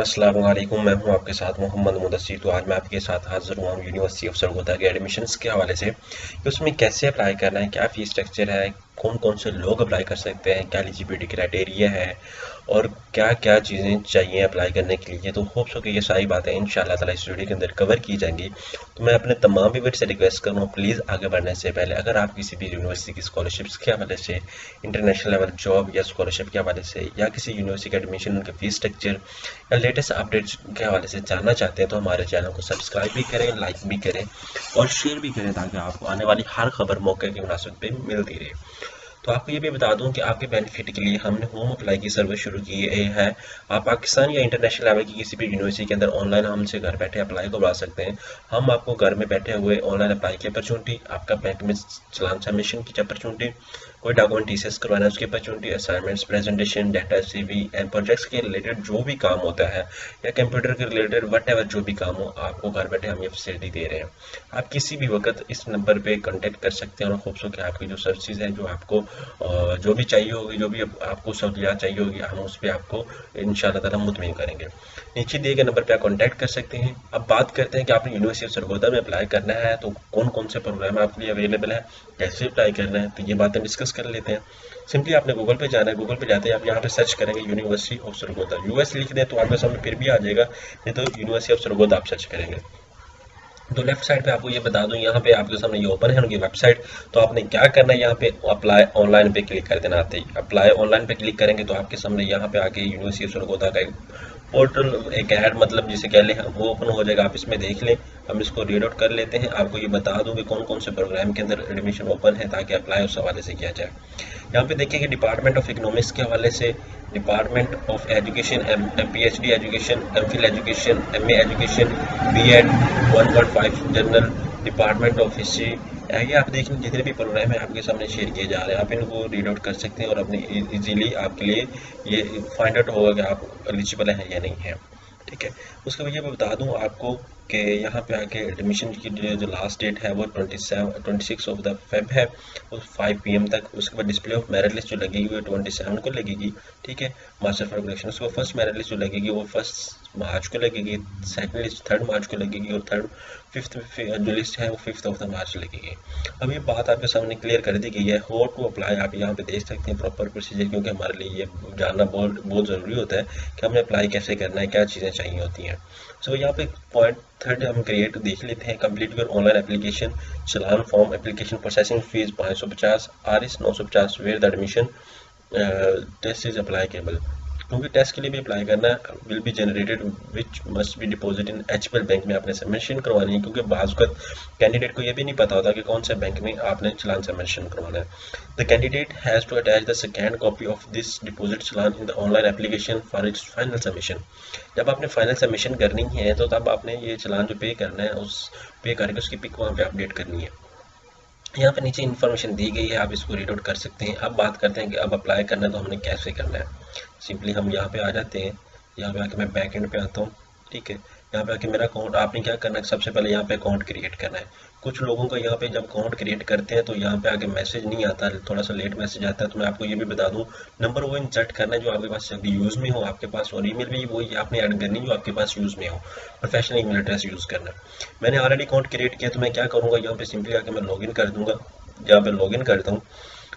अस्सलाम वालेकुम, मैं हूं आपके साथ मोहम्मद मुदस्सिर। तो आज मैं आपके साथ हाजिर हुआ हूं यूनिवर्सिटी ऑफ सरगोदा के एडमिशन्स के हवाले से कि उसमें कैसे अप्लाई करना है, क्या फ़ीस स्ट्रक्चर है, कौन कौन से लोग अप्लाई कर सकते हैं, क्या एलिजिबिलिटी क्राइटेरिया है और क्या क्या चीज़ें चाहिए अप्लाई करने के लिए। तो होप्स हो कि ये सारी बातें इंशाल्लाह ताला इस वीडियो के अंदर कवर की जाएंगी। तो मैं अपने तमाम व्यूअर्स से रिक्वेस्ट करूँगा, प्लीज़ आगे बढ़ने से पहले अगर आप किसी भी यूनिवर्सिटी की स्कॉलरशिप्स के हवाले से, इंटरनेशनल लेवल जॉब या स्कॉलरशिप के हवाले से, या किसी यूनिवर्सिटी के एडमिशन के फ़ीस स्ट्रक्चर या लेटेस्ट अपडेट्स के हवाले से जानना चाहते हैं, तो हमारे चैनल को सब्सक्राइब भी करें, लाइक भी करें और शेयर भी करें, ताकि आपको आने वाली हर खबर मौके की मुनासिबत पे मिलती रहे। तो आपको ये भी बता दूं कि आपके बेनिफिट के लिए हमने होम अप्लाई की सर्विस शुरू की है। आप पाकिस्तान या इंटरनेशनल लेवल की किसी भी यूनिवर्सिटी के अंदर ऑनलाइन हमसे घर बैठे अप्लाई करवा सकते हैं। हम आपको घर में बैठे हुए ऑनलाइन अप्लाई की अपॉर्चुनिटी, आपका बैंक में चलान सबमिशन की अपॉर्चुनिटी, कोई डॉक्यूमेंट टीसीएस करवाना है उसकी opportunity, assignments, presentation, data, CV and projects के रिलेटेड जो भी काम होता है या कंप्यूटर के रिलेटेड वट एवर जो भी काम हो, आपको घर बैठे हम ये फैसिलिटी दे रहे हैं। आप किसी भी वक्त इस नंबर पे कांटेक्ट कर सकते हैं और होप्स हो कि आपकी जो सर्विसेज हैं, जो आपको जो भी चाहिए होगी, जो भी आपको सहूलियात चाहिए होगी, हम उस पर आपको इंशाल्लाह ताला मुतमिन करेंगे। नीचे दिए गए नंबर पे आप कॉन्टैक्ट कर सकते हैं। अब बात करते हैं कि आपने यूनिवर्सिटी ऑफ सरगोदा में अप्लाई करना है तो कौन कौन से प्रोग्राम आपके लिए अवेलेबल है, कैसे अप्लाई करना है, तो ये बातें डिस्कस कर लेते हैं। सिंपली आपने गूगल पे जाना है, गूगल पे जाते हैं आप यहाँ पे सर्च करेंगे यूनिवर्सिटी ऑफ सरगोदा, यूएस लिख दें तो आपके सामने फिर भी आ जाएगा, नहीं तो यूनिवर्सिटी ऑफ सरगोदा आप सर्च करेंगे। तो लेफ्ट साइड पे आपको ये बता दूं, यहाँ पे आपके सामने ये ओपन है उनकी वेबसाइट। तो आपने क्या करना है, यहाँ पे अप्लाई ऑनलाइन पे क्लिक कर देना। आते ही अप्लाई ऑनलाइन पे क्लिक करेंगे तो आपके सामने यहाँ पे आके यूनिवर्सिटी ऑफ सरगोदा का एक पोर्टल, एक ऐड मतलब जिसे कह लें, वो ओपन हो जाएगा। आप इसमें देख लें, हम इसको रीड आउट कर लेते हैं। आपको ये बता दूं कि कौन कौन से प्रोग्राम के अंदर एडमिशन ओपन है, ताकि अप्लाई उस हवाले से किया जाए। यहाँ पे देखिए कि डिपार्टमेंट ऑफ इकोनॉमिक्स के हवाले से, department of education, PhD education, MPhil education, MA education, BEd 1.5 general, department of history, ये आप देखें जितने भी प्रोग्राम है आपके सामने शेयर किए जा रहे हैं, आप इनको रीड आउट कर सकते हैं और अपने इजीली आपके लिए ये फाइंड आउट होगा कि आप एलिजिबल हैं या नहीं है। ठीक है, उसके बाद ये मैं बता दूं आपको कि यहाँ पे आके एडमिशन की जो लास्ट डेट है वो 26 ऑफ द फेब है, वो 5 PM तक। उसके बाद डिस्प्ले ऑफ मेरिट लिस्ट जो लगेगी वो 27 को लगेगी। ठीक है, मास्टर फॉर उसके बाद फर्स्ट मेरिट लिस्ट जो लगेगी वो 1 मार्च को लगेगी, सेकंड लिस्ट 3 मार्च को लगेगी और फिफ्थ जो लिस्ट है वो 5 ऑफ द मार्च लगेगी। अब ये बात आपके सामने क्लियर कर दी गई है। हाउ टू अप्लाई आप यहाँ पे देख सकते हैं प्रॉपर प्रोसीजर, क्योंकि हमारे लिए ये जानना बहुत बहुत ज़रूरी होता है कि हमें अप्लाई कैसे करना है, क्या चीज़ें चाहिए होती हैं। सो यहाँ पे पॉइंट थर्ड हम क्रिएट देख लेते हैं। Complete your online application, challan form, application processing fees 550, RS 950, where the admission test is applicable. क्योंकि टेस्ट के लिए भी अप्लाई करना है, will be generated which must be deposit in HPL bank में आपने सबमिशन करवानी है, क्योंकि बाज़ वक़्त कैंडिडेट को ये भी नहीं पता होता कि कौन से बैंक में आपने चलान सबमिशन करवाना है। The candidate has to attach the second copy of this deposit challan in the online application for its final submission. जब आपने फाइनल सबमिशन करनी है तो तब आपने ये चलान जो पे करना है, उस पे करके उसकी पिक वहाँ पे अपडेट करनी है। यहाँ पे नीचे इन्फॉर्मेशन दी गई है, आप इसको रीड आउट कर सकते हैं। अब बात करते हैं कि अब अप्लाई करना है तो हमने कैसे करना है। सिंपली हम यहाँ पे आ जाते हैं, यहाँ पे आके मैं बैक एंड पे आता हूँ। ठीक है, यहाँ पे आके मेरा अकाउंट, आपने क्या करना है, सबसे पहले यहाँ पे अकाउंट क्रिएट करना है। कुछ लोगों का यहाँ पे जब अकाउंट क्रिएट करते हैं तो यहाँ पे आगे मैसेज नहीं आता, थोड़ा सा लेट मैसेज आता है। तो मैं आपको ये भी बता दूँ, नंबर वो इंसर्ट करना है जो आपके पास यूज़ में हो आपके पास, और ईमेल भी वही आपने ऐड करनी जो आपके पास यूज़ में हो, प्रोफेशनल ईमेल एड्रेस यूज़ करना है। मैंने ऑलरेडी अकाउंट क्रिएट किया तो मैं क्या करूँगा, यहाँ पे सिंपली आके मैं लॉगिन कर दूँगा। यहाँ पे लॉगिन करता हूँ,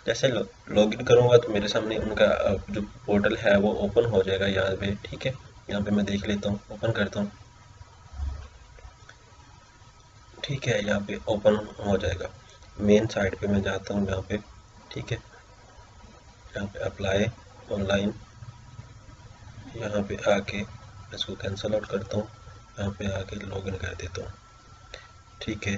जैसे लॉगिन करूँगा तो मेरे सामने उनका जो पोर्टल है वो ओपन हो जाएगा यहाँ पे। ठीक है, यहाँ पे मैं देख लेता हूँ, ओपन करता हूँ। ठीक है, यहाँ पे ओपन हो जाएगा। मेन साइट पे मैं जाता हूँ यहाँ पे। ठीक है, यहाँ पे अप्लाई ऑनलाइन, यहाँ पे आके इसको कैंसिल आउट करता हूँ, यहाँ पे आके लॉगिन कर देता हूँ। ठीक है,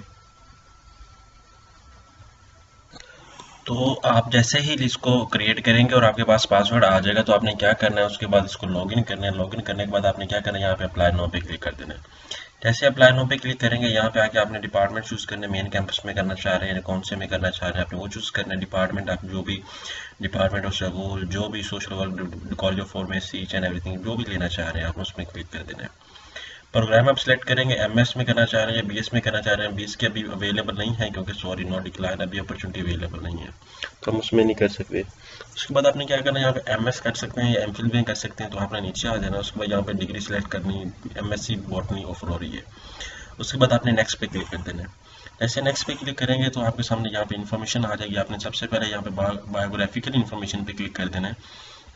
तो आप जैसे ही इसको क्रिएट करेंगे और आपके पास पासवर्ड आ जाएगा तो आपने क्या करना है, उसके बाद इसको लॉगिन करना है। लॉगिन करने के बाद आपने क्या करना है, यहाँ पे अप्लाई नो पे क्लिक कर देना है। जैसे अप्लाई नो पे क्लिक करेंगे, यहाँ पे आके आपने डिपार्टमेंट चूज करना है, मेन कैंपस में करना चाह रहे हैं, कौन से में करना चाह रहे हैं, आपने वो चूज करना है। डिपार्टमेंट आप जो भी, डिपार्टमेंट ऑफ स्कूल, जो भी social work, college of pharmacy and everything, जो भी लेना चाह रहे हैं आप उसमें क्लिक कर देना है। प्रोग्राम आप सिलेक्ट करेंगे, एमएस में करना चाह रहे हैं या बीएस में करना चाह रहे हैं। बीएस के अभी अवेलेबल नहीं है क्योंकि सॉरी नॉट डिक्लाइन, अभी अपॉर्चुनिटी अवेलेबल नहीं है तो हम उसमें नहीं कर सकते। उसके बाद आपने क्या करना है, यहाँ पे एमएस कर सकते हैं या एमफिल भी कर सकते हैं, तो आपने नीचे आ जाना। उसके बाद यहाँ पे डिग्री सिलेक्ट करनी, एमएससी बॉटनी ऑफर हो रही है। उसके बाद आपने नेक्स्ट पे क्लिक कर देना है। जैसे नेक्स्ट पे क्लिक करेंगे तो आपके सामने यहाँ पे इन्फॉर्मेशन आ जाएगी। आपने सबसे पहले यहाँ पे बायोग्राफिकल इन्फॉर्मेशन पे क्लिक कर देना है।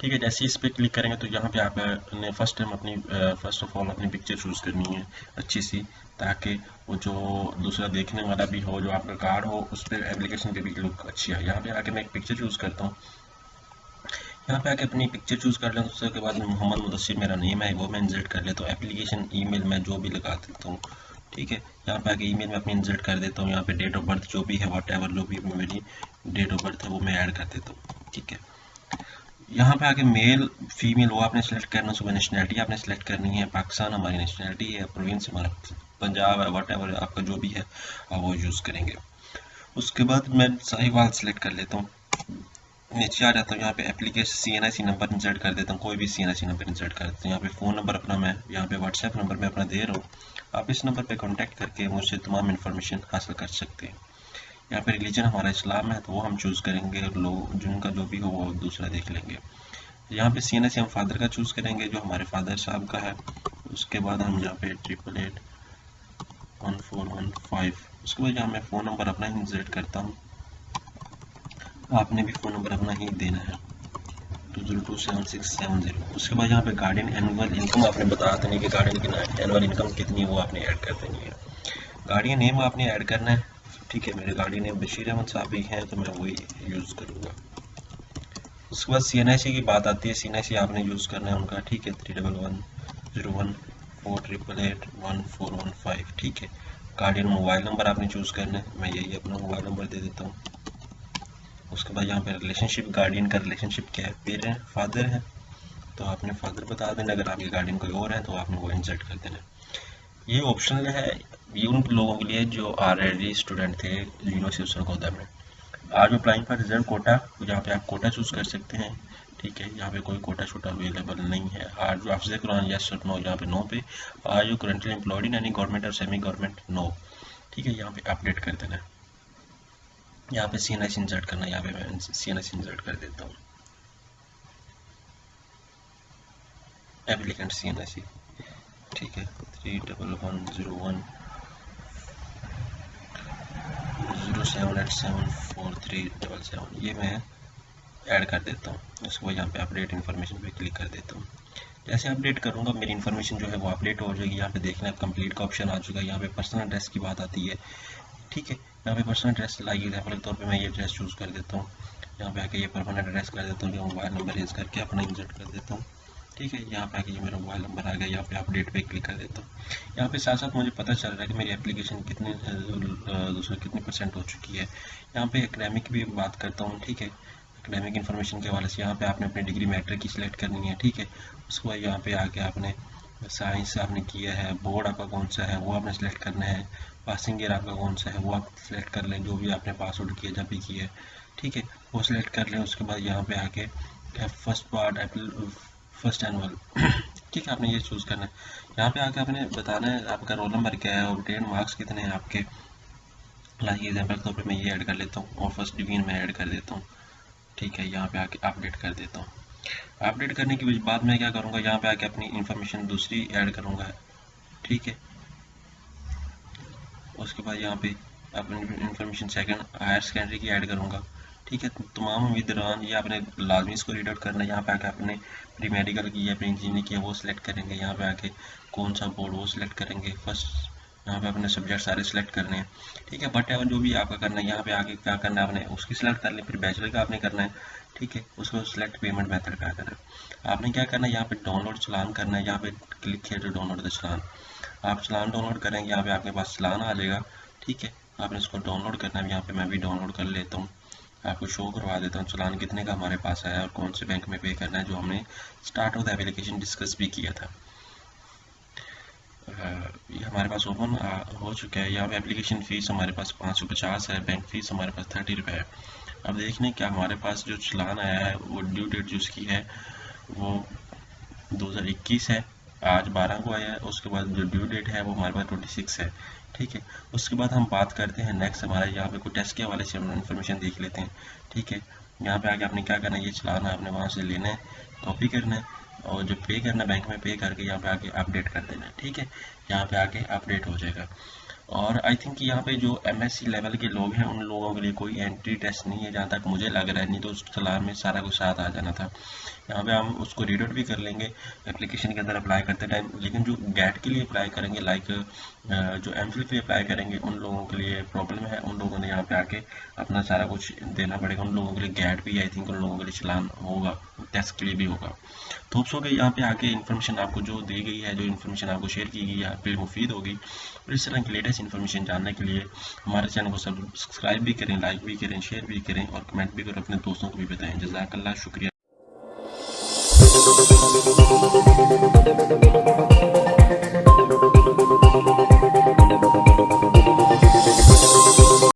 ठीक है, जैसे इस पे क्लिक करेंगे तो यहाँ पे आपने फर्स्ट ऑफ ऑल अपनी पिक्चर चूज़ करनी है अच्छी सी, ताकि वो जो दूसरा देखने वाला भी हो, जो आपका कार्ड हो, उस पर एप्लीकेशन पे भी लुक अच्छी है। यहाँ पे आके मैं एक पिक्चर चूज़ करता हूँ। यहाँ पे आके अपनी पिक्चर चूज़ कर लें। उसके बाद मोहम्मद मुदस्सिर मेरा नेम है, वो मैं इंसर्ट कर लेता हूँ। एप्लीकेशन ईमेल मैं जो भी लगा देता हूँ। ठीक है, यहाँ पे आके ईमेल में अपनी इंसर्ट कर देता हूँ। यहाँ पे डेट ऑफ बर्थ जो भी है, वट एवर जो भी मेरी डेट ऑफ बर्थ है वो मैं ऐड कर देता हूँ। ठीक है, यहाँ पे आके मेल फीमेल वो आपने सेलेक्ट करना। सुबह नेशनैलिटी आपने सेलेक्ट करनी है, पाकिस्तान हमारी नेशनैलिटी है, प्रोविंस हमारा पंजाब है, वट एवर आपका जो भी है आप वो यूज़ करेंगे। उसके बाद मैं साहिवाल सेलेक्ट कर लेता हूँ। नीचे आ जाता हूँ, यहाँ पे एप्लीकेशन CNIC नंबर इंसर्ट कर देता हूँ। कोई भी CNIC नंबर इंसर्ट कर देता हूँ। यहाँ पे फ़ोन नंबर अपना मैं यहाँ पे व्हाट्सएप नंबर मैं अपना दे रहा हूँ। आप इस नंबर पे कांटेक्ट करके मुझसे तमाम इन्फॉर्मेशन हासिल कर सकते हैं। यहाँ पे रिलीजन हमारा इस्लाम है तो वो हम चूज़ करेंगे, लोग जिनका जो भी हो वो दूसरा देख लेंगे। यहाँ पे CNIC हम फादर का चूज़ करेंगे, जो हमारे फादर साहब का है। उसके बाद हम यहाँ पे 88814115, उसके बाद यहाँ मैं फ़ोन नंबर अपना ही इंसर्ट करता हूँ। आपने भी फ़ोन नंबर अपना ही देना है, 2027670। उसके बाद यहाँ पे गार्डियन एनुअल इनकम आपने बता देनी कि गार्डियन की एनुअल इनकम कितनी है, वो आपने ऐड कर देनी है। गार्डियन नेम आपने ऐड करना है। ठीक है, मेरे गार्डियन नेम बशीर अहमद साहब ही हैं तो मैं वही यूज़ करूँगा। उसके बाद CNIC की बात आती है, CNIC आपने यूज़ करना है उनका। ठीक है, 311014881415। ठीक है, गार्डियन मोबाइल नंबर आपने चूज़ करना है, मैं यही अपना मोबाइल नंबर दे देता हूँ। उसके बाद यहाँ पे रिलेशनशिप, गार्डियन का रिलेशनशिप क्या है, पेरेंट फादर है तो आपने फादर बता देना। अगर आपके गार्डियन कोई और है तो आपने वो इंसर्ट कर देना। ये ऑप्शनल है, ये उन लोगों के लिए जो ऑलरेडी स्टूडेंट थे यूनिवर्सिटी ऑफ सरगोदा में। आज अप्लाइंग फॉर रिजर्व कोटा, यहाँ पे आप कोटा चूज़ कर सकते हैं। ठीक है, यहाँ पे कोई कोटा छोटा अवेलेबल नहीं है। आर जो आपसे कुरान यस और नो, यहाँ पे नो पे। Are you currently employed in any government और सेमी गवर्नमेंट, नो। ठीक है, यहाँ पे अपडेट कर देना है। यहाँ पे CNIC इंसर्ट करना है, यहाँ पे मैं CNIC इंसर्ट कर देता हूँ। एप्लीकेंट CNIC, ठीक है, 311107874377, ये मैं ऐड कर देता हूँ। उसके बाद यहाँ पे अपडेट इन्फॉर्मेशन पे क्लिक कर देता हूँ। जैसे अपडेट करूँगा मेरी इन्फॉर्मेशन जो है वो अपडेट हो जाएगी। यहाँ पे देखना है कंप्लीट का ऑप्शन आ चुका है। यहाँ पे पर्सनल एड्रेस की बात आती है। ठीक है, यहाँ पे पर्सनल एड्रेस लाइक एग्जाम्पल के तौर पे मैं ये एड्रेस चूज़ कर देता हूँ। यहाँ पे आके ये परमानेंट एड्रेस कर देता हूँ, जो मोबाइल नंबर यूज़ करके अपना इंसर्ट कर देता हूँ। ठीक है, यहाँ पे आके ये मेरा मोबाइल नंबर आ गया। यहाँ पे अपडेट पे क्लिक कर देता हूँ। यहाँ पे साथ साथ मुझे पता चल रहा है कि मेरी एप्लीकेशन कितनी दूसरे कितनी % हो चुकी है। यहाँ पे एकेडमिक भी बात करता हूँ। ठीक है, एकेडमिक इन्फॉर्मेशन के हवाले से यहाँ पे आपने अपनी डिग्री मैट्रिक की सिलेक्ट करनी है। ठीक है, उसके बाद यहाँ पे आके आपने साइंस आपने किया है, बोर्ड आपका कौन सा है वो आपने सेलेक्ट करना है। पासिंग ईयर आपका कौन सा है वो आप सेलेक्ट कर लें, जो भी आपने पास आउट किया जब भी किया है। ठीक है, वो सिलेक्ट कर लें। उसके बाद यहाँ पे आके फर्स्ट पार्ट फर्स्ट एनुअल ठीक है, आपने ये चूज़ करना है। यहाँ पे आके आपने बताना है आपका रोल नंबर क्या है, ऑब्टेन मार्क्स कितने हैं आपके। लाइक एग्जाम्पल के तौर पर मैं ये ऐड कर लेता हूँ और फर्स्ट डिवीजन में ऐड कर देता हूँ। ठीक है, यहाँ पे आके अपडेट कर देता हूँ। अपडेट करने के बाद मैं क्या करूँगा, यहाँ पे आके अपनी इन्फॉर्मेशन दूसरी ऐड करूँगा। ठीक है, उसके बाद यहाँ पे अपनी इन्फॉर्मेशन सेकंड हायर सेकेंडरी की ऐड करूँगा। ठीक है, तमाम उम्मीदवार ये आपने लाजमी इसको रीड आउट करना है। यहाँ पे आके आपने प्री मेडिकल की या प्री इंजीनियरिंग की है वो सिलेक्ट करेंगे। यहाँ पे आके कौन सा बोर्ड वो सिलेक्ट करेंगे। फर्स्ट यहाँ पे अपने सब्जेक्ट सारे सिलेक्ट करने हैं। ठीक है, बट जो भी आपका करना है यहाँ पे आके क्या करना है आपने उसकी सिलेक्ट कर लें। फिर बैचलर का आपने करना है। ठीक है, उसको सिलेक्ट पेमेंट मेथड का करना है। आपने क्या करना है, यहाँ पे डाउनलोड चलान करना है। यहाँ पे क्लिक किया जो डाउनलोड द चलान, आप चलान डाउनलोड करेंगे, यहाँ पे आपके पास चलान आ जाएगा। ठीक है, आपने इसको डाउनलोड करना है। यहाँ पे मैं भी डाउनलोड कर लेता हूँ, आपको शो करवा देता हूँ चलान कितने का हमारे पास आया और कौन से बैंक में पे करना है, जो हमने start of the application discuss भी किया था। ये हमारे पास ओपन हो चुका है। यहाँ पे एप्लीकेशन फ़ीस हमारे पास 550 है, बैंक फ़ीस हमारे पास 30 रुपये है। अब देखने क्या हमारे पास जो चलान आया है वो ड्यू डेट जो उसकी है वो 2021 है। आज 12 को आया है, उसके बाद जो ड्यू डेट है वो हमारे पास 26 है। ठीक है, उसके बाद हम बात करते हैं नेक्स्ट, हमारा यहाँ पे कोई टेस्ट के हवाले से हम इन्फॉर्मेशन देख लेते हैं। ठीक है, यहाँ पे आके आपने क्या करना है, ये चलाना है, आपने वहाँ से लेना है, कॉपी करना है, और जो पे करना है बैंक में पे करके यहाँ पे आके अपडेट कर देना है। ठीक है, यहाँ पे आके अपडेट हो जाएगा। और आई थिंक यहाँ पे जो MSc लेवल के लोग हैं उन लोगों के लिए कोई एंट्री टेस्ट नहीं है, जहाँ तक मुझे लग रहा है, नहीं तो उस सलाह में सारा कुछ साथ आ जाना था। यहाँ पे हम उसको रीड आउट भी कर लेंगे एप्लीकेशन के अंदर अप्लाई करते टाइम, लेकिन जो गैट के लिए अप्लाई करेंगे, लाइक जो एमफिल के लिए अप्लाई करेंगे, उन लोगों के लिए प्रॉब्लम है, उन लोगों ने यहाँ पे आके अपना सारा कुछ देना पड़ेगा। उन लोगों के लिए गैट भी आई थिंक उन लोगों के लिए चलान होगा, टेस्ट के लिए भी होगा। तो होप्स हो गई यहाँ पे आके इन्फॉर्मेशन आपको जो दी गई है, जो इन्फॉर्मेशन आपको शेयर की गई है, आपके लिए मुफीद होगी। और इस तरह की लेटेस्ट इन्फॉर्मेशन जानने के लिए हमारे चैनल को सब्सक्राइब भी करें, लाइक भी करें, शेयर भी करें और कमेंट भी करें, अपने दोस्तों को भी बताएं। जज़ाकल्लाह, शुक्रिया।